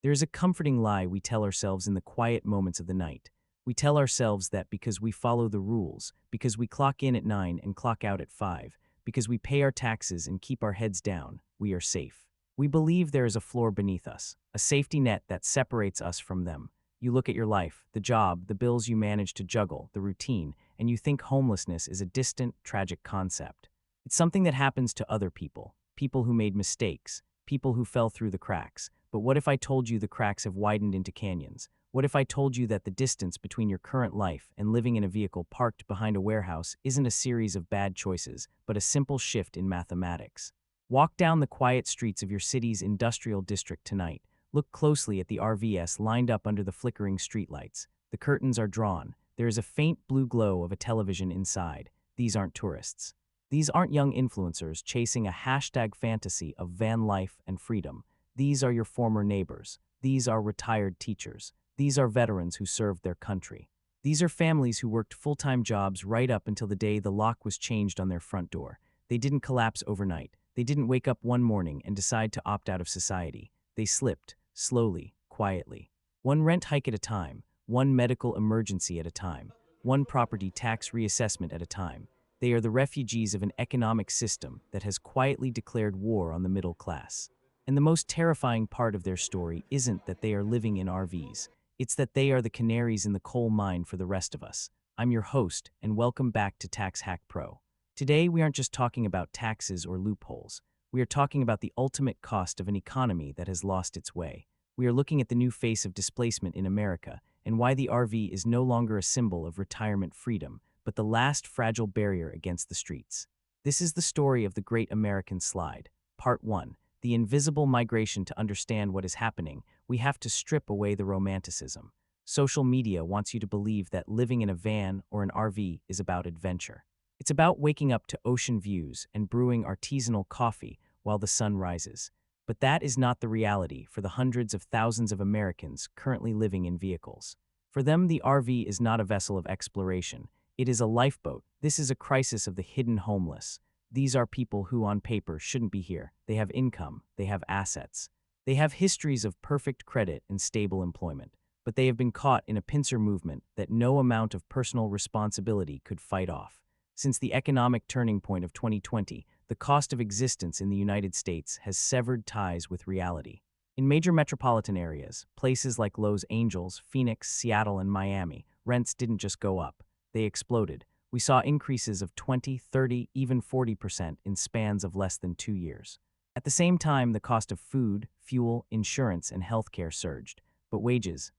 There is a comforting lie we tell ourselves in the quiet moments of the night. We tell ourselves that because we follow the rules, because we clock in at 9 and clock out at 5, because we pay our taxes and keep our heads down, we are safe. We believe there is a floor beneath us, a safety net that separates us from them. You look at your life, the job, the bills you manage to juggle, the routine, and you think homelessness is a distant, tragic concept. It's something that happens to other people, people who made mistakes, people who fell through the cracks. But what if I told you the cracks have widened into canyons? What if I told you that the distance between your current life and living in a vehicle parked behind a warehouse isn't a series of bad choices, but a simple shift in mathematics? Walk down the quiet streets of your city's industrial district tonight. Look closely at the RVs lined up under the flickering streetlights. The curtains are drawn. There is a faint blue glow of a television inside. These aren't tourists. These aren't young influencers chasing a hashtag fantasy of van life and freedom. These are your former neighbors. These are retired teachers. These are veterans who served their country. These are families who worked full-time jobs right up until the day the lock was changed on their front door. They didn't collapse overnight. They didn't wake up one morning and decide to opt out of society. They slipped, slowly, quietly. One rent hike at a time, one medical emergency at a time, one property tax reassessment at a time. They are the refugees of an economic system that has quietly declared war on the middle class. And the most terrifying part of their story isn't that they are living in RVs. It's that they are the canaries in the coal mine for the rest of us. I'm your host, and welcome back to Tax Hack Pro. Today, we aren't just talking about taxes or loopholes. We are talking about the ultimate cost of an economy that has lost its way. We are looking at the new face of displacement in America and why the RV is no longer a symbol of retirement freedom, but the last fragile barrier against the streets. This is the story of the Great American Slide. Part 1. The invisible migration. To understand what is happening, we have to strip away the romanticism. Social media wants you to believe that living in a van or an RV is about adventure. It's about waking up to ocean views and brewing artisanal coffee while the sun rises. But that is not the reality for the hundreds of thousands of Americans currently living in vehicles. For them, the RV is not a vessel of exploration. It is a lifeboat. This is a crisis of the hidden homeless. These are people who, on paper, shouldn't be here. They have income, they have assets. They have histories of perfect credit and stable employment, but they have been caught in a pincer movement that no amount of personal responsibility could fight off. Since the economic turning point of 2020, the cost of existence in the United States has severed ties with reality. In major metropolitan areas, places like Los Angeles, Phoenix, Seattle, and Miami, rents didn't just go up, they exploded. We saw increases of 20, 30, even 40% in spans of less than 2 years. At the same time, the cost of food, fuel, insurance, and healthcare surged. But wages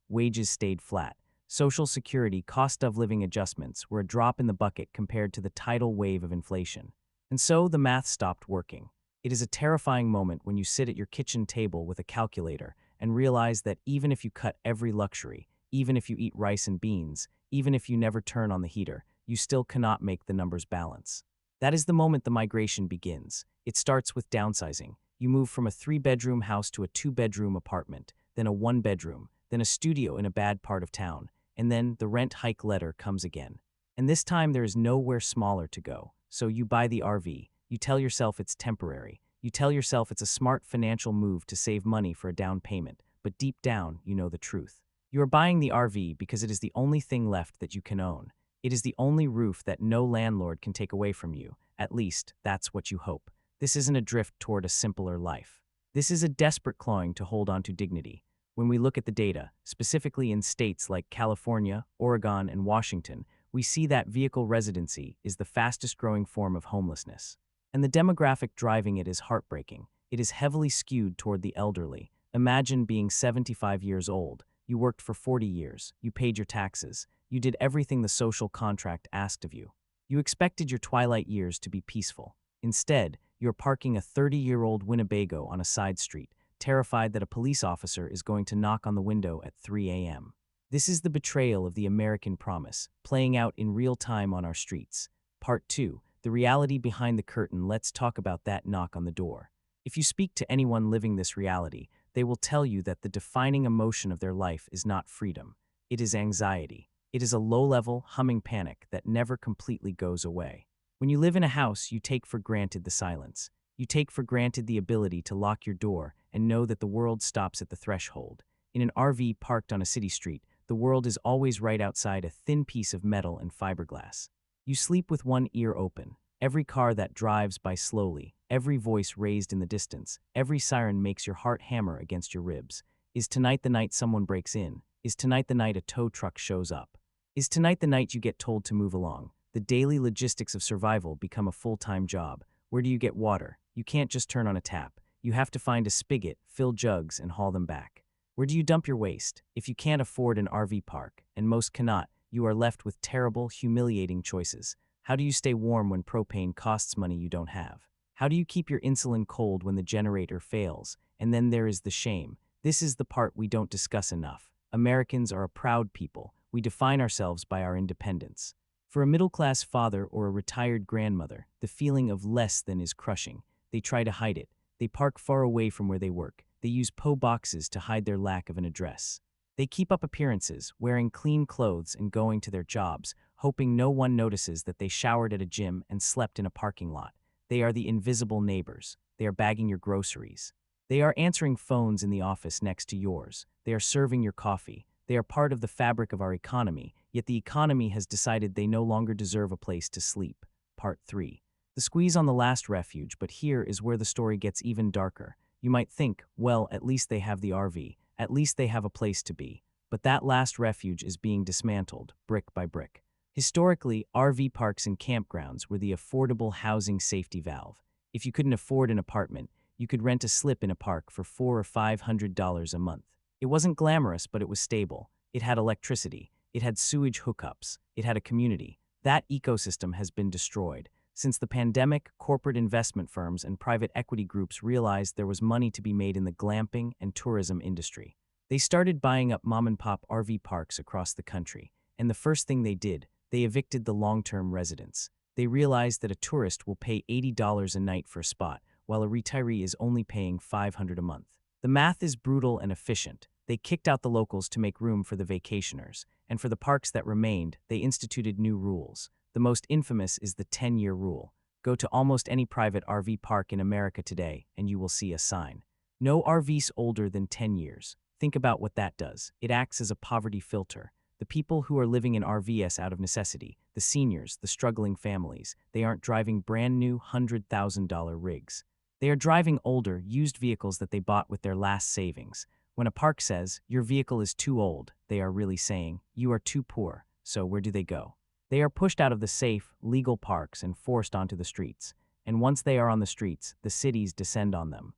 stayed flat. Social Security cost of living adjustments were a drop in the bucket compared to the tidal wave of inflation. And so the math stopped working. It is a terrifying moment when you sit at your kitchen table with a calculator and realize that even if you cut every luxury, even if you eat rice and beans, even if you never turn on the heater, you still cannot make the numbers balance. That is the moment the migration begins. It starts with downsizing. You move from a 3-bedroom house to a 2-bedroom apartment, then a 1-bedroom, then a studio in a bad part of town, and then the rent hike letter comes again. And this time there is nowhere smaller to go. So you buy the RV. You tell yourself it's temporary. You tell yourself it's a smart financial move to save money for a down payment. But deep down, you know the truth. You are buying the RV because it is the only thing left that you can own. It is the only roof that no landlord can take away from you. At least, that's what you hope. This isn't a drift toward a simpler life. This is a desperate clawing to hold on to dignity. When we look at the data, specifically in states like California, Oregon, and Washington, we see that vehicle residency is the fastest growing form of homelessness. And the demographic driving it is heartbreaking. It is heavily skewed toward the elderly. Imagine being 75 years old. You worked for 40 years. You paid your taxes. You did everything the social contract asked of you. You expected your twilight years to be peaceful. Instead, you're parking a 30-year-old Winnebago on a side street, terrified that a police officer is going to knock on the window at 3 a.m. This is the betrayal of the American promise, playing out in real time on our streets. Part 2. The reality behind the curtain. Let's talk about that knock on the door. If you speak to anyone living this reality, they will tell you that the defining emotion of their life is not freedom. It is anxiety. It is a low-level, humming panic that never completely goes away. When you live in a house, you take for granted the silence. You take for granted the ability to lock your door and know that the world stops at the threshold. In an RV parked on a city street, the world is always right outside a thin piece of metal and fiberglass. You sleep with one ear open. Every car that drives by slowly, every voice raised in the distance, every siren makes your heart hammer against your ribs. Is tonight the night someone breaks in? Is tonight the night a tow truck shows up? Is tonight the night you get told to move along? The daily logistics of survival become a full-time job. Where do you get water? You can't just turn on a tap. You have to find a spigot, fill jugs, and haul them back. Where do you dump your waste? If you can't afford an RV park, and most cannot, you are left with terrible, humiliating choices. How do you stay warm when propane costs money you don't have? How do you keep your insulin cold when the generator fails? And then there is the shame. This is the part we don't discuss enough. Americans are a proud people. We define ourselves by our independence. For a middle-class father or a retired grandmother, the feeling of less than is crushing. They try to hide it. They park far away from where they work. They use PO boxes to hide their lack of an address. They keep up appearances, wearing clean clothes and going to their jobs, hoping no one notices that they showered at a gym and slept in a parking lot. They are the invisible neighbors. They are bagging your groceries. They are answering phones in the office next to yours. They are serving your coffee. They are part of the fabric of our economy, yet the economy has decided they no longer deserve a place to sleep. Part 3. The squeeze on the last refuge, but here is where the story gets even darker. You might think, well, at least they have the RV. At least they have a place to be. But that last refuge is being dismantled, brick by brick. Historically, RV parks and campgrounds were the affordable housing safety valve. If you couldn't afford an apartment, you could rent a slip in a park for $400 or $500 a month. It wasn't glamorous, but it was stable. It had electricity. It had sewage hookups. It had a community. That ecosystem has been destroyed. Since the pandemic, corporate investment firms and private equity groups realized there was money to be made in the glamping and tourism industry. They started buying up mom-and-pop RV parks across the country, and the first thing they did, they evicted the long-term residents. They realized that a tourist will pay $80 a night for a spot, while a retiree is only paying $500 a month. The math is brutal and efficient. They kicked out the locals to make room for the vacationers, and for the parks that remained, they instituted new rules. The most infamous is the 10-year rule. Go to almost any private RV park in America today, and you will see a sign. No RVs older than 10 years. Think about what that does. It acts as a poverty filter. The people who are living in RVs out of necessity, the seniors, the struggling families, they aren't driving brand new $100,000 rigs. They are driving older, used vehicles that they bought with their last savings. When a park says, your vehicle is too old, they are really saying, you are too poor. So where do they go? They are pushed out of the safe, legal parks and forced onto the streets. And once they are on the streets, the cities descend on them.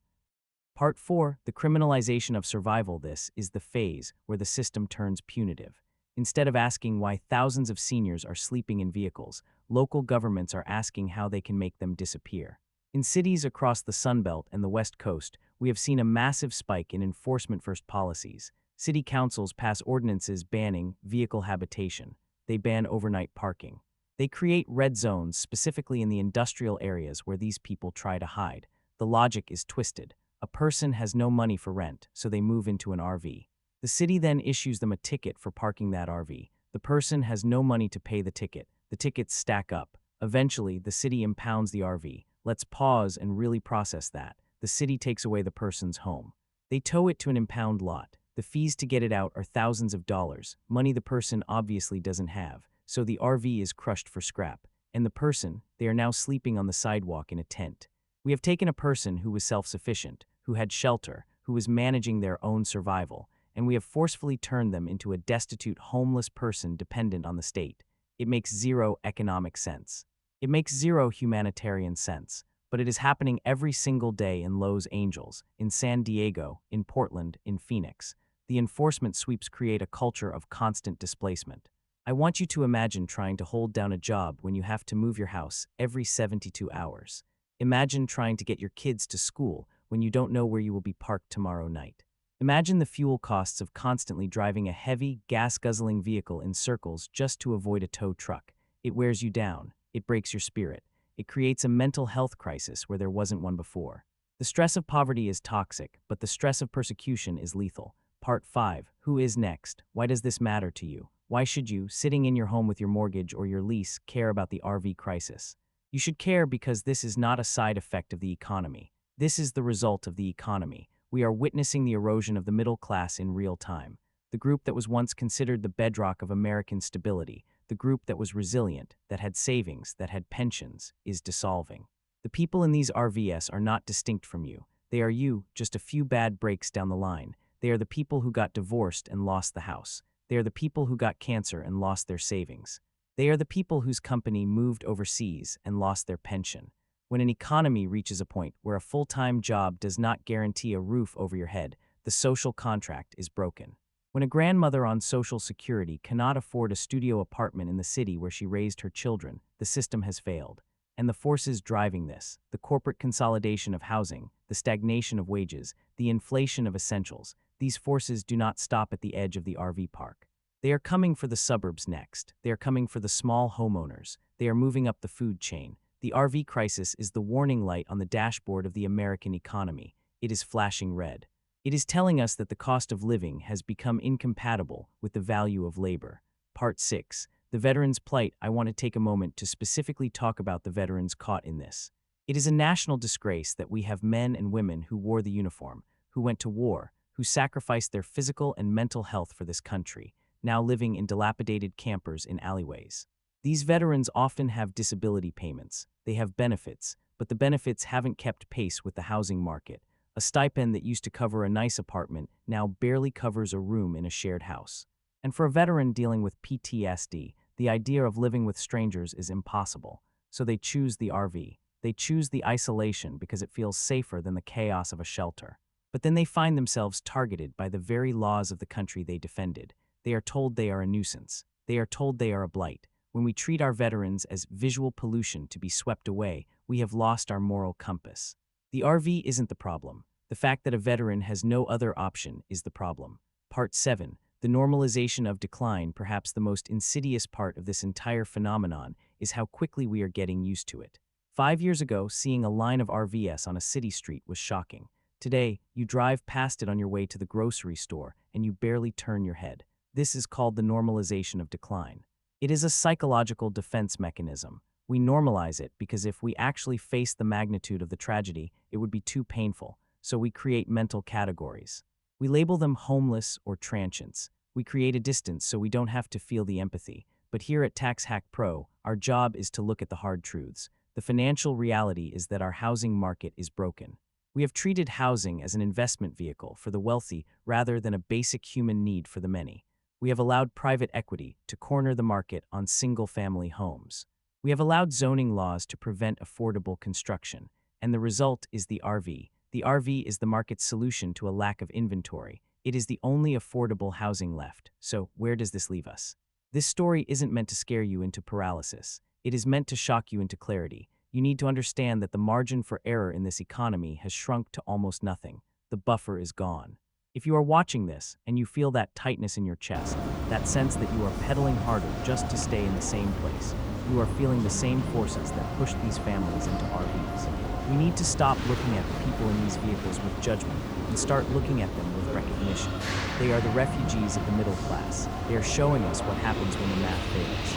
Part 4, the criminalization of survival. This is the phase where the system turns punitive. Instead of asking why thousands of seniors are sleeping in vehicles, local governments are asking how they can make them disappear. In cities across the Sun Belt and the West Coast, we have seen a massive spike in enforcement-first policies. City councils pass ordinances banning vehicle habitation. They ban overnight parking. They create red zones specifically in the industrial areas where these people try to hide. The logic is twisted. A person has no money for rent, so they move into an RV. The city then issues them a ticket for parking that RV. The person has no money to pay the ticket. The tickets stack up. Eventually, the city impounds the RV. Let's pause and really process that. The city takes away the person's home. They tow it to an impound lot. The fees to get it out are thousands of dollars, money the person obviously doesn't have, so the RV is crushed for scrap. And the person, they are now sleeping on the sidewalk in a tent. We have taken a person who was self-sufficient, who had shelter, who was managing their own survival, and we have forcefully turned them into a destitute, homeless person dependent on the state. It makes zero economic sense. It makes zero humanitarian sense, but it is happening every single day in Los Angeles, in San Diego, in Portland, in Phoenix. The enforcement sweeps create a culture of constant displacement. I want you to imagine trying to hold down a job when you have to move your house every 72 hours. Imagine trying to get your kids to school when you don't know where you will be parked tomorrow night. Imagine the fuel costs of constantly driving a heavy, gas-guzzling vehicle in circles just to avoid a tow truck. It wears you down. It breaks your spirit. It creates a mental health crisis where there wasn't one before. The stress of poverty is toxic, but the stress of persecution is lethal. Part 5. Who is next? Why does this matter to you? Why should you, sitting in your home with your mortgage or your lease, care about the RV crisis? You should care because this is not a side effect of the economy. This is the result of the economy. we are witnessing the erosion of the middle class in real time. The group that was once considered the bedrock of American stability, the group that was resilient, that had savings, that had pensions, is dissolving. The people in these RVs are not distinct from you. They are you, just a few bad breaks down the line. They are the people who got divorced and lost the house. They are the people who got cancer and lost their savings. They are the people whose company moved overseas and lost their pension. When an economy reaches a point where a full-time job does not guarantee a roof over your head, the social contract is broken. When a grandmother on Social Security cannot afford a studio apartment in the city where she raised her children, the system has failed. And the forces driving this, the corporate consolidation of housing, the stagnation of wages, the inflation of essentials, these forces do not stop at the edge of the RV park. They are coming for the suburbs next. They are coming for the small homeowners. They are moving up the food chain. The RV crisis is the warning light on the dashboard of the American economy. It is flashing red. It is telling us that the cost of living has become incompatible with the value of labor. Part 6. The veterans' plight. I want to take a moment to specifically talk about the veterans caught in this. It is a national disgrace that we have men and women who wore the uniform, who went to war, who sacrificed their physical and mental health for this country, now living in dilapidated campers in alleyways. These veterans often have disability payments. They have benefits, but the benefits haven't kept pace with the housing market. A stipend that used to cover a nice apartment now barely covers a room in a shared house. And for a veteran dealing with PTSD, the idea of living with strangers is impossible. So they choose the RV. They choose the isolation because it feels safer than the chaos of a shelter. But then they find themselves targeted by the very laws of the country they defended. They are told they are a nuisance. They are told they are a blight. When we treat our veterans as visual pollution to be swept away, we have lost our moral compass. The RV isn't the problem. The fact that a veteran has no other option is the problem. Part 7. The normalization of decline, perhaps the most insidious part of this entire phenomenon, is how quickly we are getting used to it. 5 years ago, seeing a line of RVs on a city street was shocking. Today, you drive past it on your way to the grocery store, and you barely turn your head. This is called the normalization of decline. It is a psychological defense mechanism. We normalize it because if we actually face the magnitude of the tragedy, it would be too painful, so we create mental categories. We label them homeless or transients. We create a distance so we don't have to feel the empathy. But here at Tax Hack Pro, our job is to look at the hard truths. The financial reality is that our housing market is broken. We have treated housing as an investment vehicle for the wealthy rather than a basic human need for the many. We have allowed private equity to corner the market on single-family homes. We have allowed zoning laws to prevent affordable construction, and the result is the RV. The RV is the market's solution to a lack of inventory. It is the only affordable housing left. So, where does this leave us? This story isn't meant to scare you into paralysis. It is meant to shock you into clarity. You need to understand that the margin for error in this economy has shrunk to almost nothing. The buffer is gone. If you are watching this and you feel that tightness in your chest, that sense that you are pedaling harder just to stay in the same place, you are feeling the same forces that pushed these families into RVs. We need to stop looking at the people in these vehicles with judgment and start looking at them with recognition. They are the refugees of the middle class. They are showing us what happens when the math fails.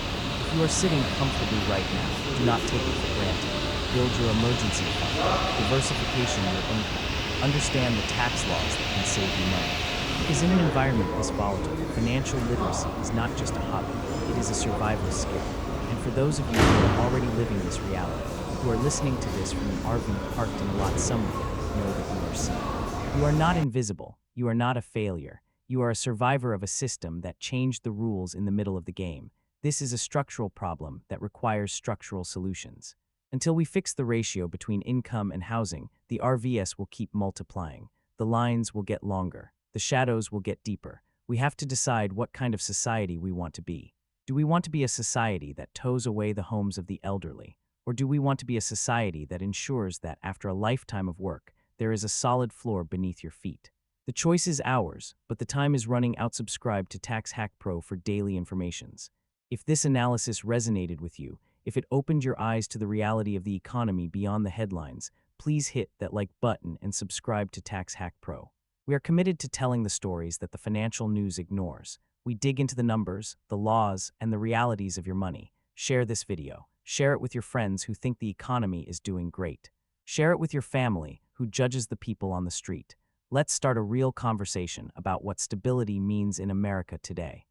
If you are sitting comfortably right now, do not take it for granted. Build your emergency fund, diversification your income. Understand the tax laws that can save you money. Because in an environment this volatile, financial literacy is not just a hobby, it is a survival skill. And for those of you who are already living this reality, who are listening to this from an RV parked in a lot somewhere, know that you are seen. You are not invisible. You are not a failure. You are a survivor of a system that changed the rules in the middle of the game. This is a structural problem that requires structural solutions. Until we fix the ratio between income and housing, the RVs will keep multiplying. The lines will get longer. The shadows will get deeper. We have to decide what kind of society we want to be. Do we want to be a society that tows away the homes of the elderly? Or do we want to be a society that ensures that after a lifetime of work, there is a solid floor beneath your feet? The choice is ours, but the time is running out. Subscribe to Tax Hack Pro for daily informations. If this analysis resonated with you, if it opened your eyes to the reality of the economy beyond the headlines, please hit that like button and subscribe to Tax Hack Pro. We are committed to telling the stories that the financial news ignores. We dig into the numbers, the laws, and the realities of your money. Share this video. Share it with your friends who think the economy is doing great. Share it with your family who judges the people on the street. let's start a real conversation about what stability means in America today.